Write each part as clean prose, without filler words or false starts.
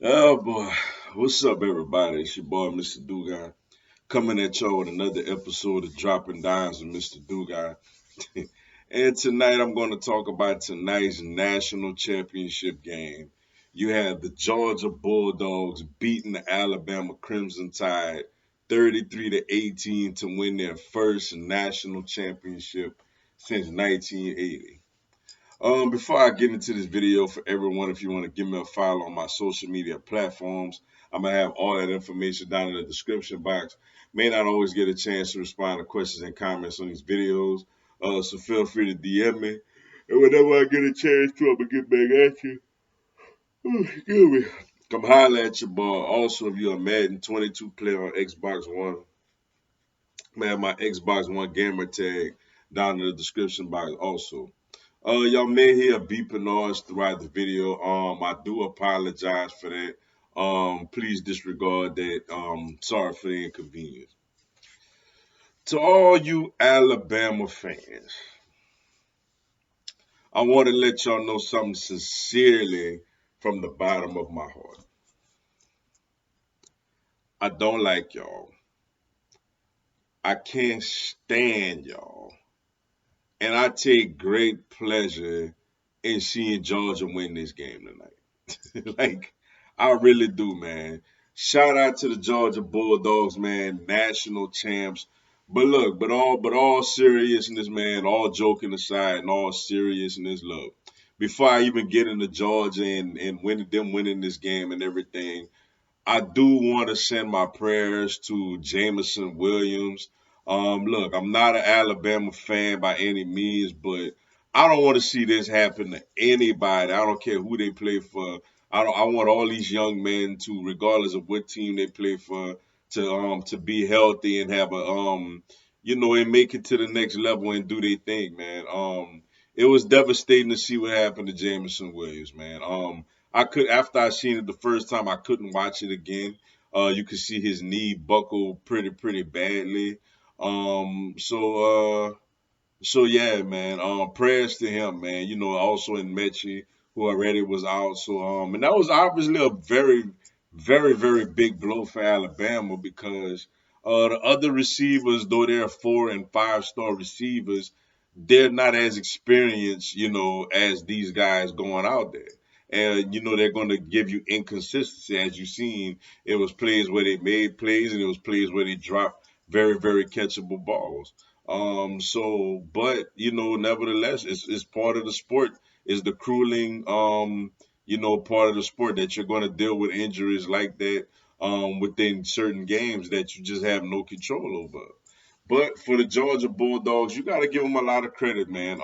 Oh boy, what's up, everybody? It's your boy, Mr. Dugai, coming at y'all with another episode of Dropping Dimes with Mr. Dugai. And tonight I'm going to talk about tonight's national championship game. You have the Georgia Bulldogs beating the Alabama Crimson Tide 33 to 18 to win their first national championship since 1980. Before I get into this video, for everyone, if you want to give me a follow on my social media platforms, I'm gonna have all that information down in the description box. May not always get a chance to respond to questions and comments on these videos, so feel free to DM me. And whenever I get a chance to, I'm gonna get back at you. Excuse me. Come holler at your boy. Also, if you're a Madden 22 player on Xbox One, man, my Xbox One gamer tag down in the description box also. Y'all may hear a beeping noise throughout the video. I do apologize for that. Please disregard that. Sorry for the inconvenience. To all you Alabama fans, I want to let y'all know something sincerely from the bottom of my heart. I don't like y'all. I can't stand y'all. And I take great pleasure in seeing Georgia win this game tonight. Like, I really do, man. Shout out to the Georgia Bulldogs, man, national champs. But look, but all seriousness, man, all joking aside and all seriousness, look. Before I even get into Georgia and winning this game and everything, I do want to send my prayers to Jameson Williams. Look, I'm not an Alabama fan by any means, but I don't want to see this happen to anybody. I don't care who they play for. I want all these young men to, regardless of what team they play for, to be healthy and have and make it to the next level and do their thing, man. It was devastating to see what happened to Jameson Williams, man. I could after I seen it the first time, I couldn't watch it again. You could see his knee buckle pretty badly. So yeah, man. Prayers to him, man. You know, also in Mechie, who already was out. So and that was obviously a very big blow for Alabama because the other receivers, though they're 4 and 5 star receivers, they're not as experienced, as these guys going out there. And they're going to give you inconsistency, as you've seen. It was plays where they made plays, and it was plays where they dropped very catchable balls. But nevertheless, it's part of the sport. Is the crueling, part of the sport that you're going to deal with injuries like that within certain games that you just have no control over. But for the Georgia Bulldogs, you got to give them a lot of credit, man.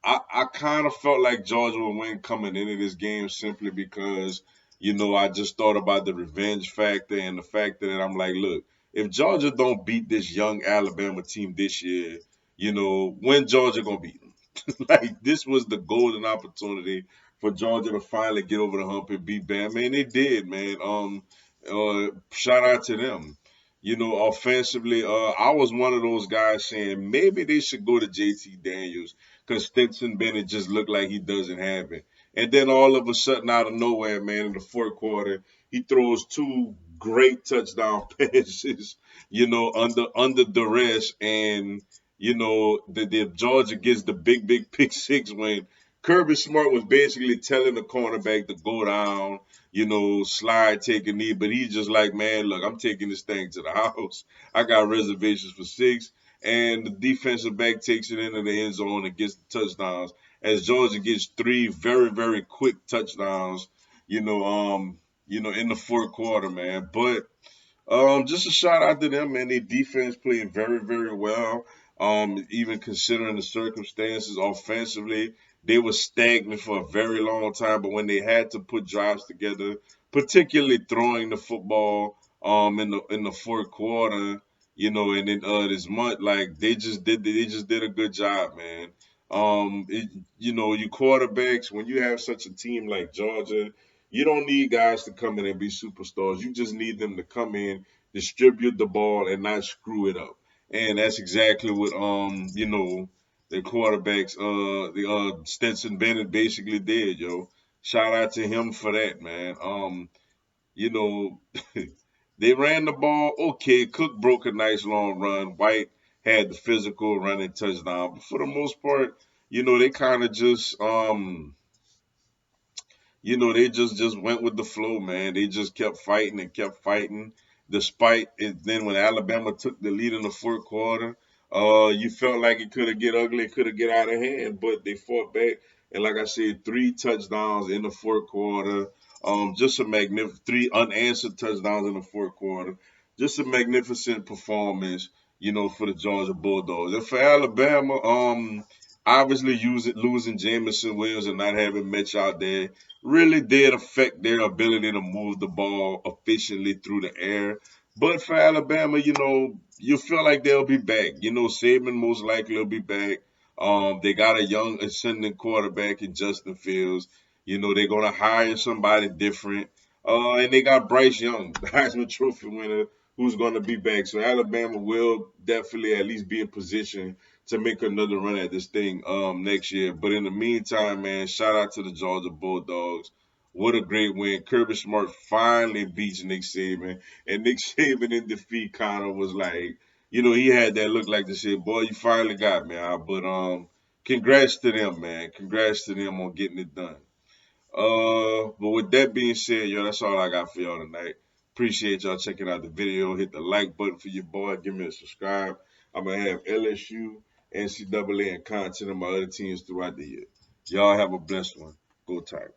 I kind of felt like Georgia would win coming into this game simply because, I just thought about the revenge factor and the fact that I'm like, look, if Georgia don't beat this young Alabama team this year, when Georgia gonna beat them? Like this was the golden opportunity for Georgia to finally get over the hump and beat Bama, and they did, man. Shout out to them. Offensively, I was one of those guys saying maybe they should go to JT Daniels because Stetson Bennett just looked like he doesn't have it. And then all of a sudden, out of nowhere, man, in the fourth quarter, he throws two great touchdown passes, under duress, and the Georgia gets the big pick six when Kirby Smart was basically telling the cornerback to go down, slide, take a knee, but he's just like, man, look, I'm taking this thing to the house. I got reservations for six. And the defensive back takes it into the end zone and gets the touchdowns. As Georgia gets three very quick touchdowns, in the fourth quarter, man. But just a shout out to them, man. Their defense played very well. Even considering the circumstances offensively, they were stagnant for a very long time. But when they had to put drives together, particularly throwing the football, in the fourth quarter, and then this month, like they just did a good job, man. You quarterbacks when you have such a team like Georgia, you don't need guys to come in and be superstars. You just need them to come in, distribute the ball, and not screw it up. And that's exactly what the quarterbacks, the Stetson Bennett basically did, yo. shout out to him for that, man. You know, they ran the ball okay. Cook broke a nice long run. White had the physical running touchdown, but for the most part, they kind of just they just went with the flow, man. They just kept fighting and kept fighting, despite it. Then when Alabama took the lead in the fourth quarter, you felt like it could have get ugly, it could have get out of hand, but they fought back. And like I said, 3 touchdowns in the fourth quarter. Just a magnificent 3 unanswered touchdowns in the fourth quarter. Just a magnificent performance, for the Georgia Bulldogs. And for Alabama, obviously losing Jamison Williams and not having Mitch out there really did affect their ability to move the ball efficiently through the air. But for Alabama, you feel like they'll be back. Saban most likely will be back. They got a young ascending quarterback in Justin Fields. They're gonna hire somebody different. And they got Bryce Young, the Heisman Trophy winner, who's gonna be back. So Alabama will definitely at least be in position to make another run at this thing next year. But in the meantime, man, shout out to the Georgia Bulldogs. What a great win. Kirby Smart finally beats Nick Saban. And Nick Saban in defeat kind of was like, he had that look like to say, boy, you finally got me out. But congrats to them, man. Congrats to them on getting it done. But with that being said, yo, that's all I got for y'all tonight. Appreciate y'all checking out the video. Hit the like button for your boy. Give me a subscribe. I'm gonna have LSU, NCAA, and content of my other teams throughout the year. Y'all have a blessed one. Go Tigers.